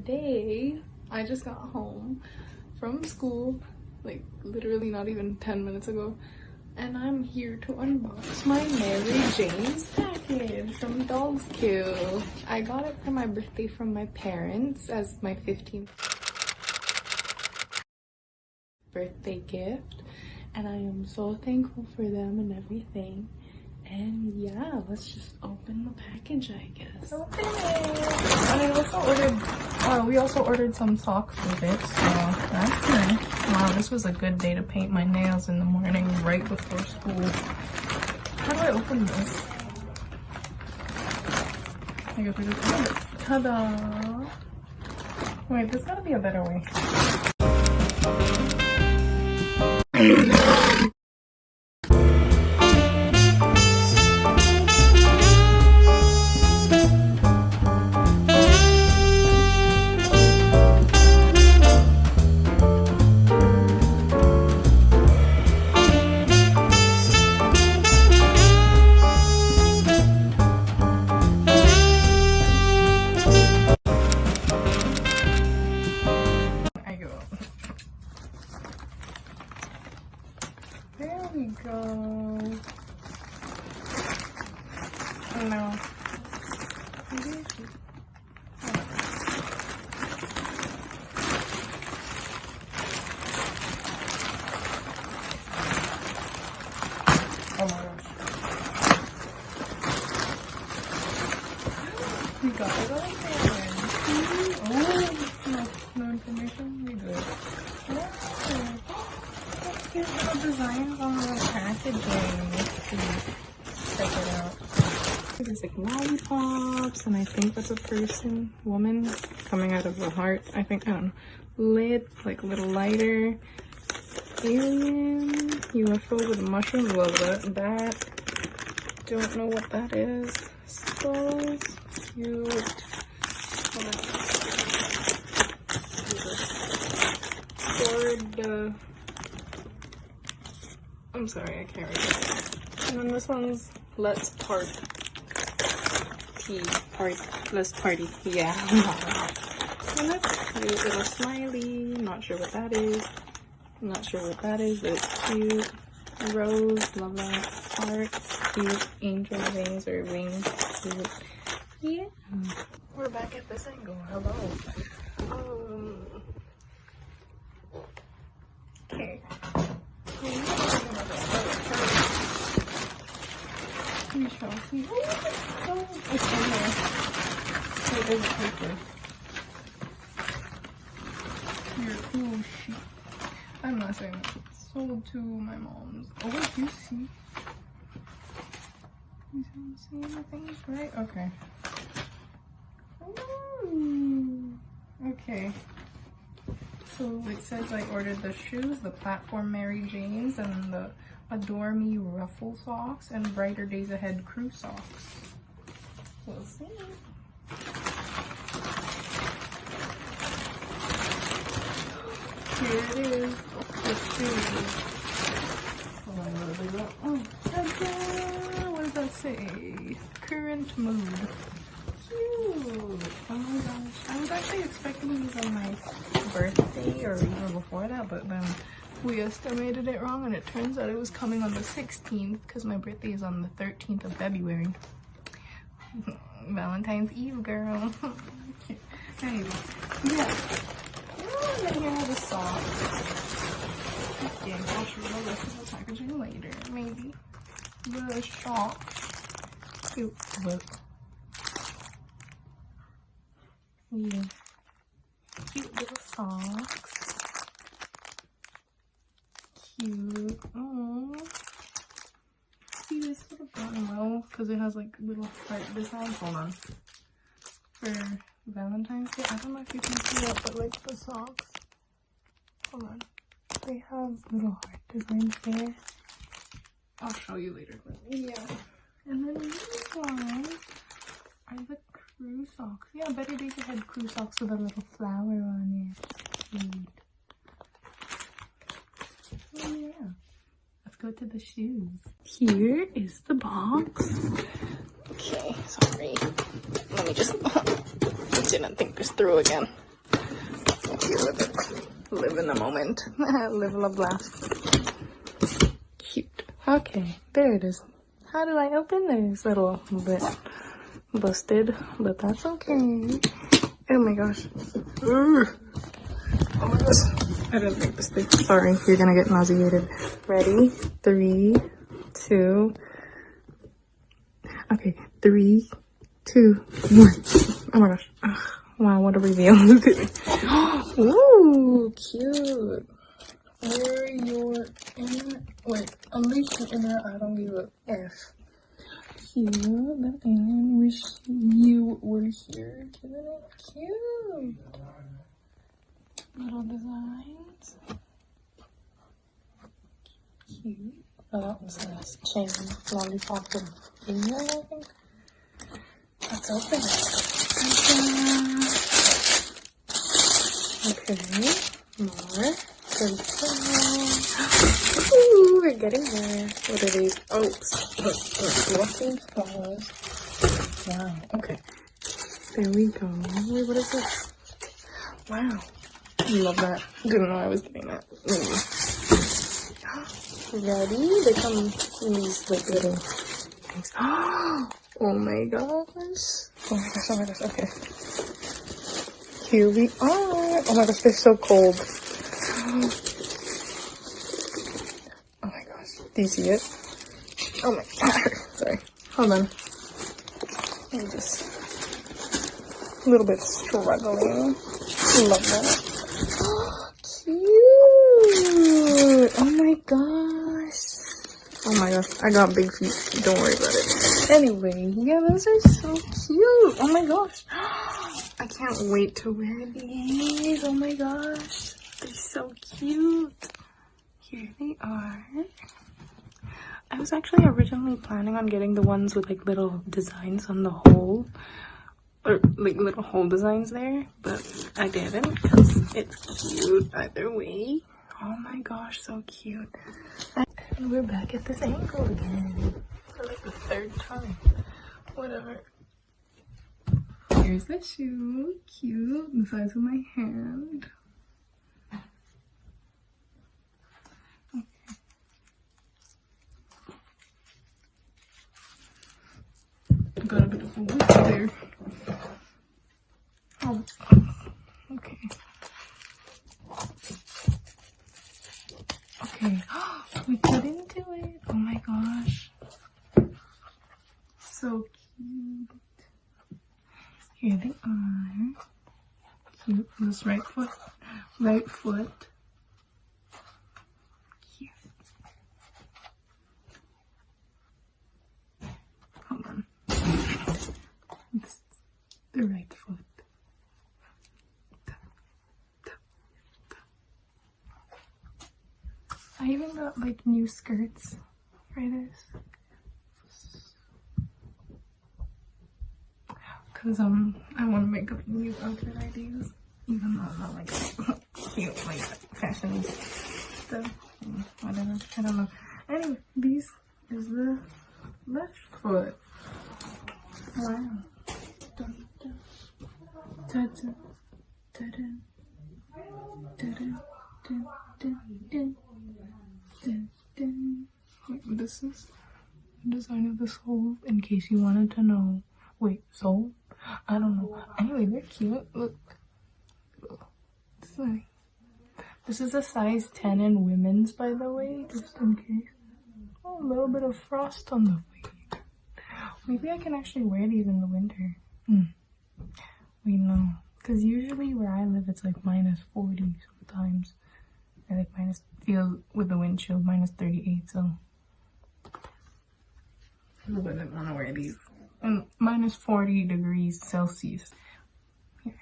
today I just got home from school, like literally not even 10 minutes ago, and I'm here to unbox my Mary Jane's package from Dolls Kill. I got it for my birthday from my parents as my 15th birthday gift, and I am so thankful for them and everything. And yeah, let's just open the package, I guess. Open it! And we also ordered some socks with it, so that's nice. Wow, this was a good day to paint my nails in the morning right before school. How do I open this? I guess we just open it. Ta-da! Wait, there's gotta be a better way. There we go. Oh no. Oh my gosh. We got it all there. Oh, no information? We good. Cute little designs on the packaging. Let's see. Check it out. There's like lollipops, and I think that's a person, woman, coming out of a heart. I don't know. Lids, like a little lighter. Alien, UFO with a mushroom. Love that. Don't know what that is. So cute. I'm sorry, I can't read it. And then this one's Let's Party. Let's Party. Yeah. And that's cute. Little smiley. Not sure what that is. I'm not sure what that is, but it's cute. Rose. Love that. Heart. Cute. Angel wings or wings. Cute. Yeah. We're back at this angle. Hello. Okay. We shall see. Oh, it's in there. It is a paper. Here, oh shit. I'm not saying that. Sold to my mom's. Oh wait, you see? You see anything? Right? Okay. Ooh. Okay. So it says I ordered the shoes, the platform Mary Janes, and the Adore Me ruffle socks, and Brighter Days Ahead crew socks. We'll see. Here it is. The shoes. Oh, ta-da! What does that say? Current mood. Cute. Oh my gosh. I was actually expecting these on my birthday or even before that, but then we estimated it wrong, and it turns out it was coming on the 16th because my birthday is on the 13th of February. Valentine's Eve, girl. Anyway, yeah. And then here are the socks. Yeah, I'll show you the rest of the packaging later, maybe. The socks. Cute. Look. Yeah. Cute little socks. Cute. Oh. See this little button well, because it has like little heart designs. Hold on. For Valentine's Day. I don't know if you can see that, but like the socks. Hold on. They have little heart designs there. I'll show you later. But yeah. And then these ones are the crew socks. Yeah, Better Days Ahead crew socks with a little flower on it. Cute. Oh yeah. Let's go to the shoes. Here is the box. Okay, sorry. Let me just didn't think this through again. cute. Live in the moment. Live la blast. Cute. Okay, there it is. How do I open this? A little bit busted, but that's okay. Oh my gosh. Ugh. Oh my gosh. I didn't make this thing. Sorry, you're gonna get nauseated. Ready? 3, 2. Okay, 3, 2, 1. Oh my gosh. Ugh. Wow, what a reveal. Ooh, cute. Wear your inner, wait, unleash your inner I don't give a F. Cute, and wish you were here. Isn't it cute? Little designs. Cute. Oh, that was a nice chain. Lollipop and finger, I think. Let's open it. Okay, more. Ooh, we're getting there. What are these? Oh, fluffy flowers. Wow, okay. There we go. Wait, what is this? Wow. Love that. Didn't know I was getting that. Ready? They come in these like little things. Oh my gosh. Oh my gosh, oh my gosh, okay. Here we are. Oh my gosh, they're so cold. Oh my gosh. Do you see it? Oh my god. Sorry. Hold on. I'm just a little bit struggling. Love that. Cute. Oh my gosh. Oh my gosh. I got big feet. Don't worry about it. Anyway, yeah, those are so cute. Oh my gosh. I can't wait to wear these. Oh my gosh. They're so cute. Here they are. I was actually originally planning on getting the ones with like little designs on the hole. Or like little hole designs there. But I didn't because it's cute either way. Oh my gosh, so cute. And we're back at this ankle again. For like the 3rd time. Whatever. Here's the shoe. Cute. The size of my hand. Got a bit of a width there. Oh, okay. Okay, we cut into it. Oh my gosh. So cute. Here they are. Cute. This right foot. Right foot. Cute. Hold on. The right foot. I even got like new skirts for this. Cause I want to make up new outfit ideas. Even though I'm not like cute like fashion stuff. Whatever. I don't know. Anyway, this is the left foot. Wow. Dun, dun. Dun, dun, dun, dun. Dun, dun, dun, dun, dun. Dun, dun. Wait, this is the design of this hole, in case you wanted to know. Wait, sole? I don't know. Anyway, they're cute. Look. This is a size 10 in women's, by the way, just in case. Oh, a little bit of frost on the feet. Maybe I can actually wear these in the winter. Wait, no. Because usually where I live, it's like -40 sometimes. I like feel with the wind chill, -38, so I wouldn't want to wear these. And -40 degrees Celsius. Here.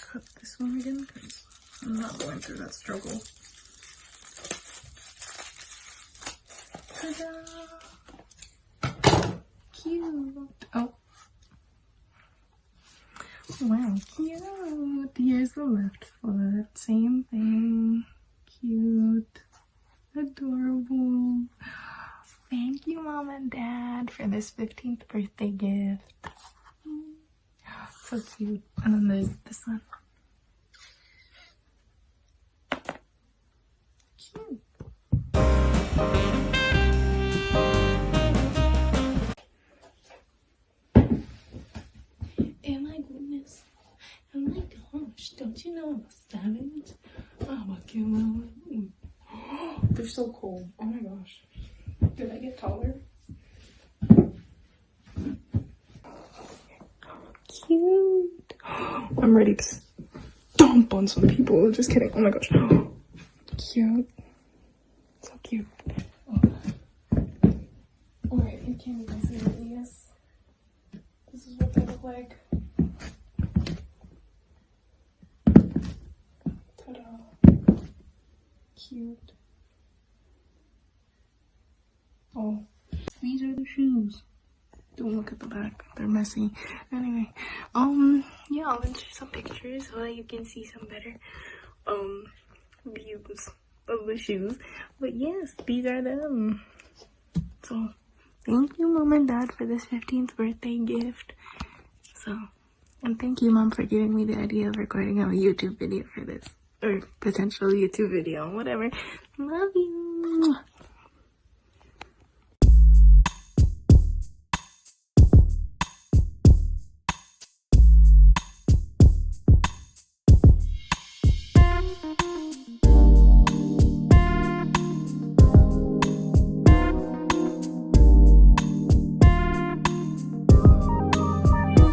Cut this one again, because I'm not going through that struggle. Ta-da! Cute! Oh. Wow, cute! Here's the left foot. Same thing. Cute. Adorable. Thank you, Mom and Dad, for this 15th birthday gift. So cute. And then there's this one. Cute. Oh my goodness. Oh my gosh. Don't you know I'm a savage? I'm a killer. They're so cool. Oh my gosh. Did I get taller? Cute. I'm ready to stomp on some people. Just kidding. Oh my gosh. Cute. So cute. Alright, you can't even see these. This is what they look like. Ta-da. Cute. Oh, these are the shoes. Don't look at the back, they're messy. Anyway, yeah, I'll insert some pictures so that you can see some better views of the shoes. But yes, these are them. So thank you, Mom and Dad, for this 15th birthday gift. So, and thank you, Mom, for giving me the idea of recording a YouTube video for this, or potential YouTube video, whatever. Love you.